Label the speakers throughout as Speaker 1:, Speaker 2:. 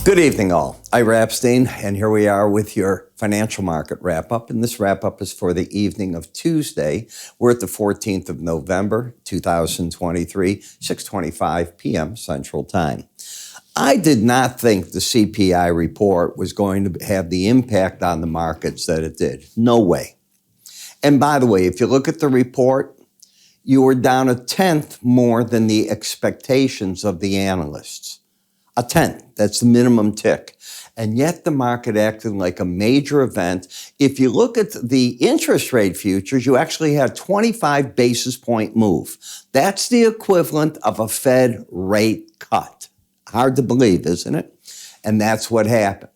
Speaker 1: Good evening, all. Ira Epstein, and here we are with your financial market wrap-up. And this wrap-up is for the evening of Tuesday. We're at the 14th of November, 2023, 6:25 p.m. Central Time. I did not think the CPI report was going to have the impact on the markets that it did. No way. And by the way, if you look at the report, you were down 1/10 more than the expectations of the analysts. 1/10, that's the minimum tick. And yet the market acted like a major event. If you look at the interest rate futures, you actually had a 25 basis point move. That's the equivalent of a Fed rate cut. Hard to believe, isn't it? And that's what happened.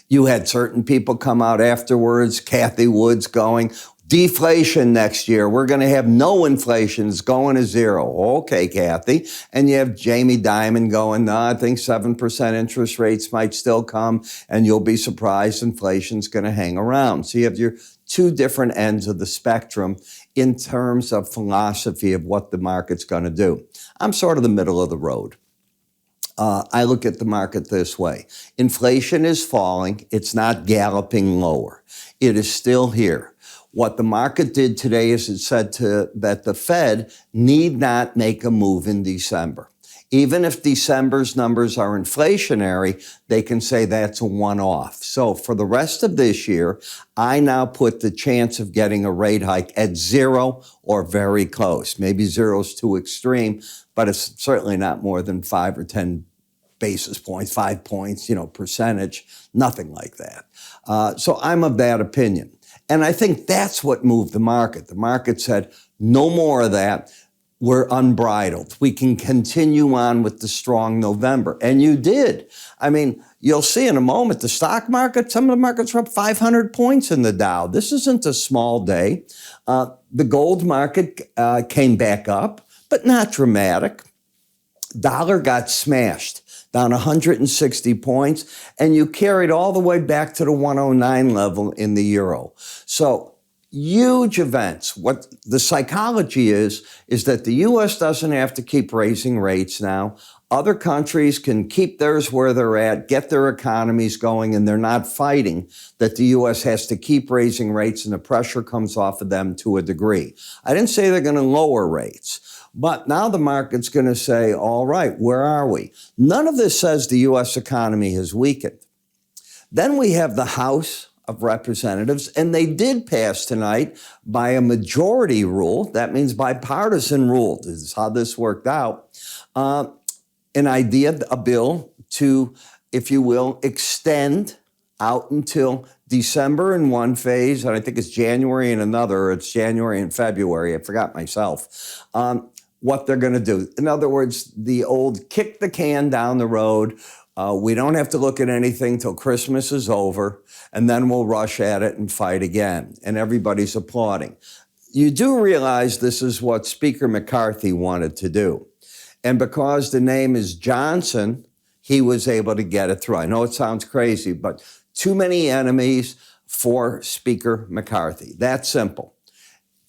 Speaker 1: You had certain people come out afterwards, Kathy Woods going, deflation next year. We're going to have no inflation. It's going to zero. Okay, Kathy. And you have Jamie Dimon going, no, I think 7% interest rates might still come, and you'll be surprised inflation's going to hang around. So you have your two different ends of the spectrum in terms of philosophy of what the market's going to do. I'm sort of the middle of the road. I look at the market this way. Inflation is falling. It's not galloping lower. It is still here. What the market did today is it said that the Fed need not make a move in December. Even if December's numbers are inflationary, they can say that's a one-off. So for the rest of this year, I now put the chance of getting a rate hike at 0 or very close. Maybe 0 is too extreme, but it's certainly not more than 5 or 10 basis points, 5 points, percentage, nothing like that. So I'm of that opinion. And I think that's what moved the market. The market said, no more of that. We're unbridled. We can continue on with the strong November. And you did. I mean, you'll see in a moment, the stock market, some of the markets were up 500 points in the Dow. This isn't a small day. The gold market came back up, but not dramatic. Dollar got smashed, down 160 points, and you carried all the way back to the 109 level in the euro. So huge events. What the psychology is that the U.S. doesn't have to keep raising rates now. Other countries can keep theirs where they're at, get their economies going, and they're not fighting that the U.S. has to keep raising rates and the pressure comes off of them to a degree. I didn't say they're going to lower rates. But now the market's going to say, all right, where are we? None of this says the U.S. economy has weakened. Then we have the House of Representatives, and they did pass tonight by a majority rule. That means bipartisan rule. This is how this worked out. A bill to, if you will, extend out until December in one phase, and I think it's January in another, or it's January and February. I forgot myself. What they're going to do. In other words, the old kick the can down the road. We don't have to look at anything till Christmas is over, and then we'll rush at it and fight again. And everybody's applauding. You do realize this is what Speaker McCarthy wanted to do. And because the name is Johnson, he was able to get it through. I know it sounds crazy, but too many enemies for Speaker McCarthy. That's simple.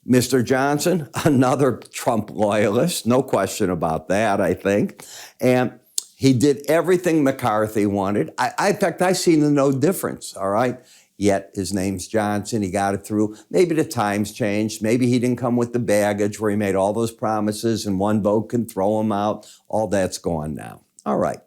Speaker 1: Mr. Johnson, another Trump loyalist, no question about that, I think. And he did everything McCarthy wanted. In fact, I see no difference, all right? Yet his name's Johnson. He got it through. Maybe the times changed. Maybe he didn't come with the baggage where he made all those promises and one vote can throw him out. All that's gone now. All right.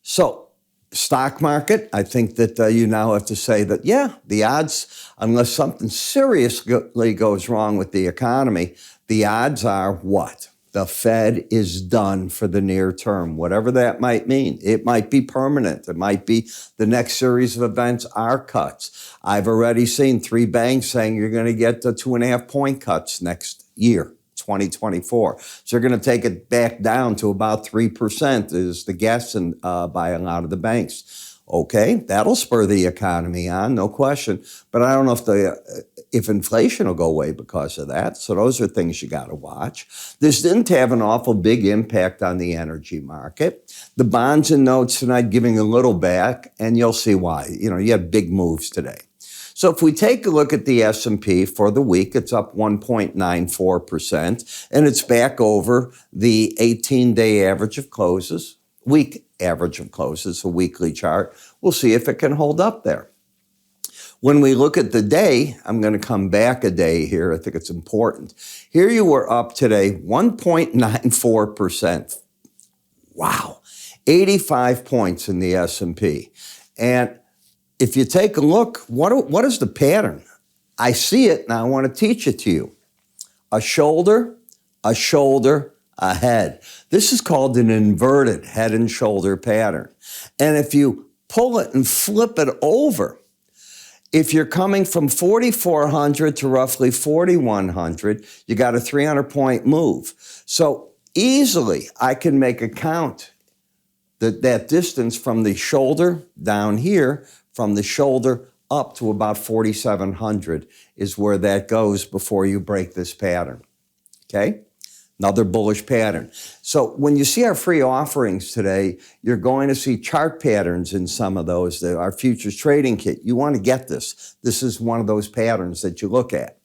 Speaker 1: So, stock market, I think that you now have to say that, yeah, the odds, unless something seriously goes wrong with the economy, the odds are what? The Fed is done for the near term, whatever that might mean. It might be permanent. It might be the next series of events are cuts. I've already seen 3 banks saying you're going to get the 2.5 point cuts next year. 2024. So they're going to take it back down to about 3% is the guess by a lot of the banks. Okay, that'll spur the economy on, no question. But I don't know if inflation will go away because of that. So those are things you got to watch. This didn't have an awful big impact on the energy market. The bonds and notes tonight giving a little back, and you'll see why. You had big moves today. So if we take a look at the S&P for the week, it's up 1.94%, and it's back over the 18-day average of closes. week average of closes, a weekly chart. We'll see if it can hold up there. When we look at the day, I'm going to come back a day here. I think it's important. Here you were up today 1.94%. Wow. 85 points in the S&P. And if you take a look, what is the pattern? I see it, and I want to teach it to you. A shoulder, a head. This is called an inverted head and shoulder pattern. And if you pull it and flip it over, if you're coming from 4,400 to roughly 4,100, you got a 300-point move. So easily, I can make a count that distance from the shoulder down here, from the shoulder up to about 4,700 is where that goes before you break this pattern, okay? Another bullish pattern. So when you see our free offerings today, you're going to see chart patterns in some of those, our futures trading kit. You want to get this. This is one of those patterns that you look at.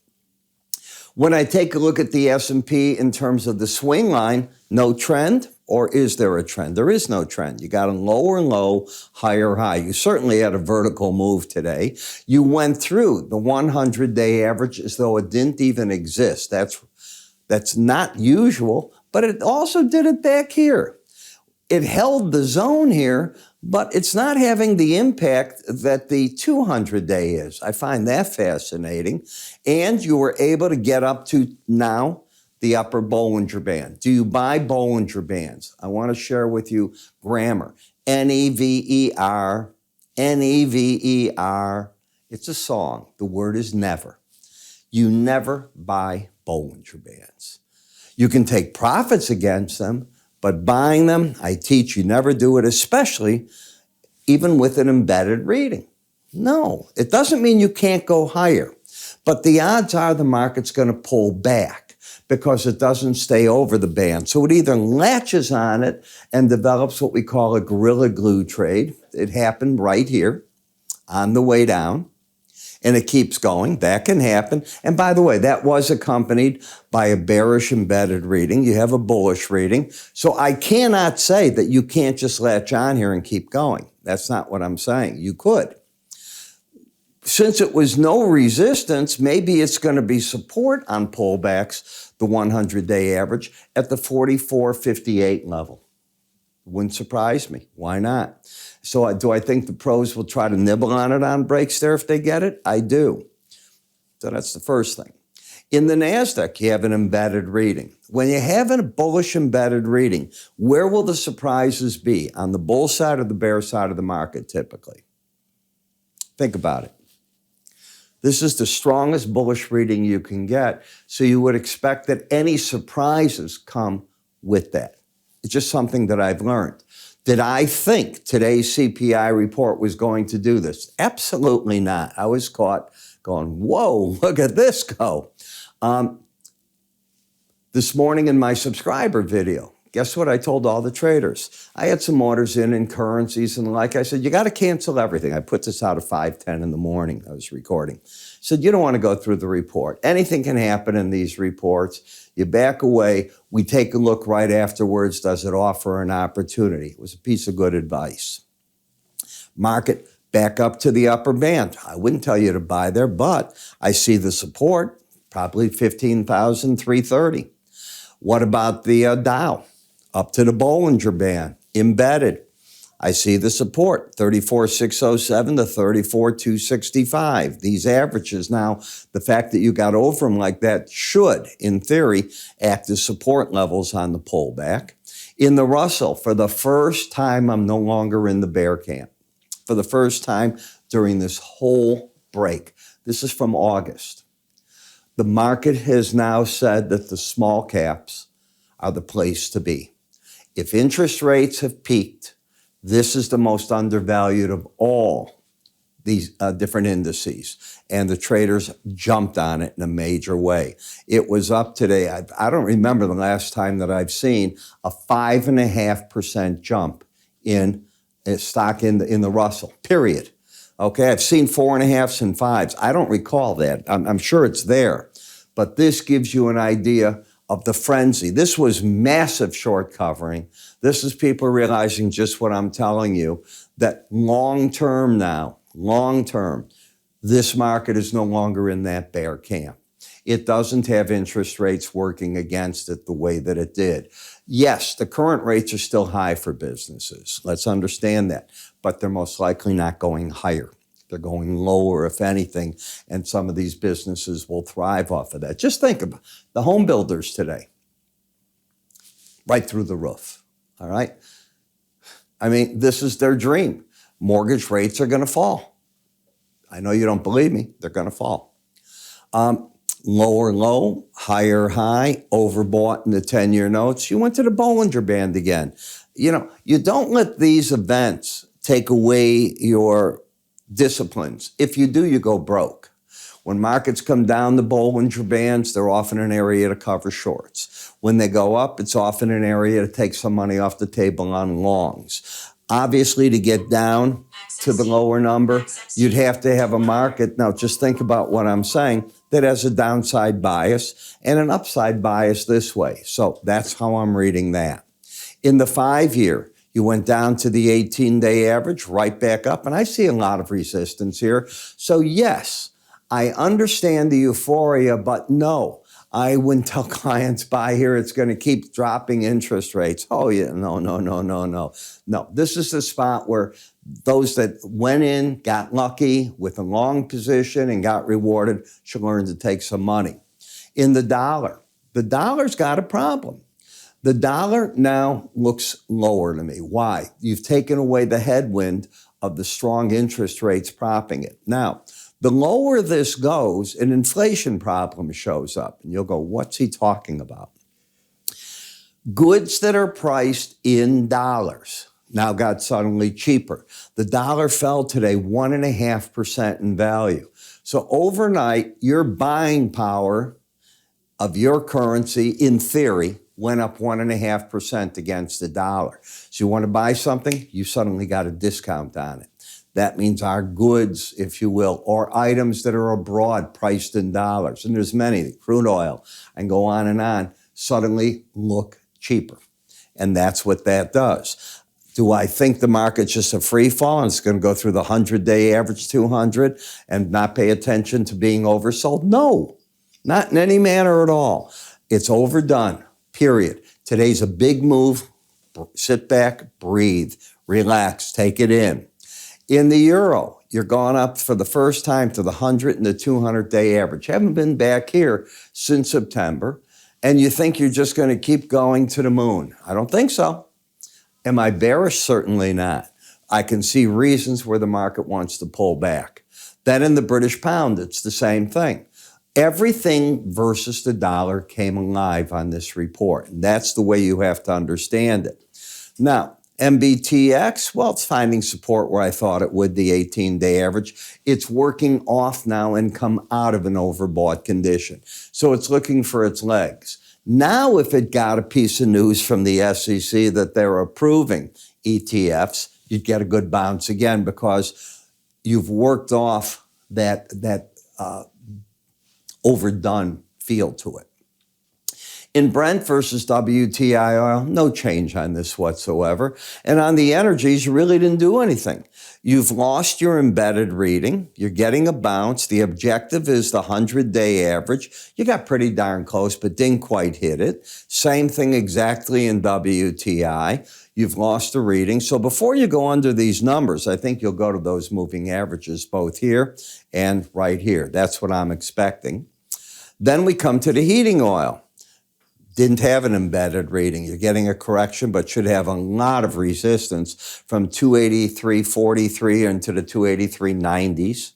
Speaker 1: When I take a look at the S&P in terms of the swing line, no trend, or is there a trend? There is no trend. You got a lower low, higher high. You certainly had a vertical move today. You went through the 100-day average as though it didn't even exist. That's not usual, but it also did it back here. It held the zone here, but it's not having the impact that the 200-day is. I find that fascinating. And you were able to get up to now the upper Bollinger Band. Do you buy Bollinger Bands? I want to share with you grammar. N-E-V-E-R, N-E-V-E-R. It's a song. The word is never. You never buy Bollinger Bands. You can take profits against them, but buying them, I teach you never do it, especially even with an embedded reading. No, it doesn't mean you can't go higher, but the odds are the market's going to pull back because it doesn't stay over the band. So it either latches on it and develops what we call a gorilla glue trade. It happened right here on the way down. And it keeps going. That can happen. And by the way, that was accompanied by a bearish embedded reading. You have a bullish reading. So I cannot say that you can't just latch on here and keep going. That's not what I'm saying. You could. Since it was no resistance, maybe it's going to be support on pullbacks, the 100-day average, at the 44.58 level. Wouldn't surprise me. Why not? So do I think the pros will try to nibble on it on breaks there if they get it? I do. So that's the first thing. In the NASDAQ, you have an embedded reading. When you have a bullish embedded reading, where will the surprises be? On the bull side or the bear side of the market, typically? Think about it. This is the strongest bullish reading you can get, so you would expect that any surprises come with that. It's just something that I've learned. Did I think today's CPI report was going to do this? Absolutely not. I was caught going, whoa, look at this go. This morning in my subscriber video, guess what I told all the traders? I had some orders in currencies, and like I said, you got to cancel everything. I put this out at 5:10 in the morning. I was recording. Said, you don't want to go through the report. Anything can happen in these reports. You back away. We take a look right afterwards. Does it offer an opportunity? It was a piece of good advice. Market back up to the upper band. I wouldn't tell you to buy there, but I see the support, probably 15,330. What about the Dow? Up to the Bollinger Band, embedded. I see the support, 34,607 to 34,265. These averages now, the fact that you got over them like that should, in theory, act as support levels on the pullback. In the Russell, for the first time, I'm no longer in the bear camp. For the first time during this whole break. This is from August. The market has now said that the small caps are the place to be. If interest rates have peaked, this is the most undervalued of all these different indices. And the traders jumped on it in a major way. It was up today. I don't remember the last time that I've seen a 5.5% jump in a stock in the Russell, period. Okay, I've seen 4.5s and 5s. I don't recall that. I'm sure it's there. But this gives you an idea of the frenzy. This was massive short covering. This is people realizing just what I'm telling you, that long-term now, long-term, this market is no longer in that bear camp. It doesn't have interest rates working against it the way that it did. Yes, the current rates are still high for businesses. Let's understand that. But they're most likely not going higher. They're going lower, if anything, and some of these businesses will thrive off of that. Just think about the home builders today, right through the roof, all right? I mean, this is their dream. Mortgage rates are going to fall. I know you don't believe me. They're going to fall. Lower low, higher high, overbought in the 10-year notes. You went to the Bollinger Band again. You know, you don't let these events take away your disciplines. If you do, you go broke. When markets come down the Bollinger Bands, they're often an area to cover shorts. When they go up, it's often an area to take some money off the table on longs. Obviously, to get down to the lower number, you'd have to have a market. Now, just think about what I'm saying, that has a downside bias and an upside bias this way. So that's how I'm reading that. In the 5-year, you went down to the 18-day average, right back up, and I see a lot of resistance here. So yes, I understand the euphoria, but no, I wouldn't tell clients buy here, it's going to keep dropping interest rates. Oh yeah, no. No, this is the spot where those that went in, got lucky with a long position and got rewarded should learn to take some money. In the dollar's got a problem. The dollar now looks lower to me. Why? You've taken away the headwind of the strong interest rates propping it. Now, the lower this goes, an inflation problem shows up. And you'll go, what's he talking about? Goods that are priced in dollars now got suddenly cheaper. The dollar fell today 1.5% in value. So overnight, your buying power of your currency, in theory, went up 1.5% against the dollar. So you want to buy something, you suddenly got a discount on it. That means our goods, if you will, or items that are abroad priced in dollars, and there's many, crude oil, and go on, suddenly look cheaper. And that's what that does. Do I think the market's just a free fall and it's going to go through the 100-day average 200 and not pay attention to being oversold? No, not in any manner at all. It's overdone. Period. Today's a big move. Sit back, breathe, relax, take it in. In the euro, you're going up for the first time to the 100 and the 200-day average. Haven't been back here since September, and you think you're just going to keep going to the moon. I don't think so. Am I bearish? Certainly not. I can see reasons where the market wants to pull back. Then in the British pound, it's the same thing. Everything versus the dollar came alive on this report, and that's the way you have to understand it. Now, MBTX, well, it's finding support where I thought it would, the 18-day average. It's working off now and come out of an overbought condition. So it's looking for its legs. Now, if it got a piece of news from the SEC that they're approving ETFs, you'd get a good bounce again because you've worked off that overdone feel to it. In Brent versus WTI oil, no change on this whatsoever. And on the energies, you really didn't do anything. You've lost your embedded reading. You're getting a bounce. The objective is the 100-day average. You got pretty darn close, but didn't quite hit it. Same thing exactly in WTI. You've lost the reading. So before you go under these numbers, I think you'll go to those moving averages both here and right here. That's what I'm expecting. Then we come to the heating oil. Didn't have an embedded reading. You're getting a correction, but should have a lot of resistance from 283.43 into the 283.90s.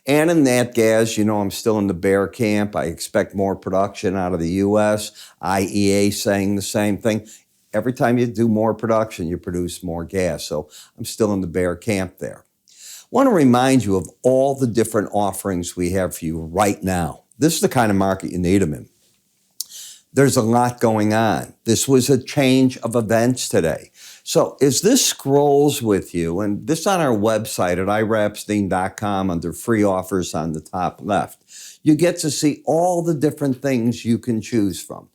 Speaker 1: And in that gas, you know, I'm still in the bear camp. I expect more production out of the U.S. IEA saying the same thing. Every time you do more production, you produce more gas. So I'm still in the bear camp there. I want to remind you of all the different offerings we have for you right now. This is the kind of market you need them in. There's a lot going on. This was a change of events today. So as this scrolls with you, and this on our website at iraepstein.com under free offers on the top left, you get to see all the different things you can choose from.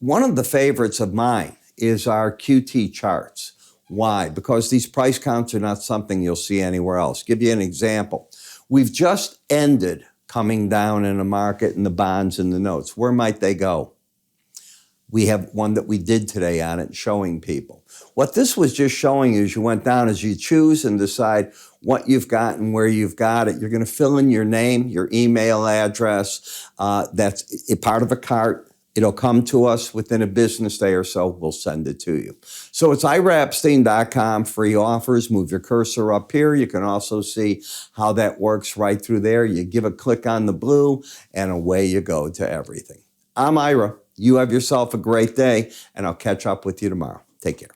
Speaker 1: One of the favorites of mine is our QT charts. Why? Because these price counts are not something you'll see anywhere else. Give you an example. We've just ended coming down in the market in the bonds and the notes. Where might they go? We have one that we did today on it showing people. What this was just showing you as you went down is you choose and decide what you've got and where you've got it. You're going to fill in your name, your email address. That's a part of a cart. It'll come to us within a business day or so. We'll send it to you. So it's iraepstein.com, free offers. Move your cursor up here. You can also see how that works right through there. You give a click on the blue and away you go to everything. I'm Ira. You have yourself a great day, and I'll catch up with you tomorrow. Take care.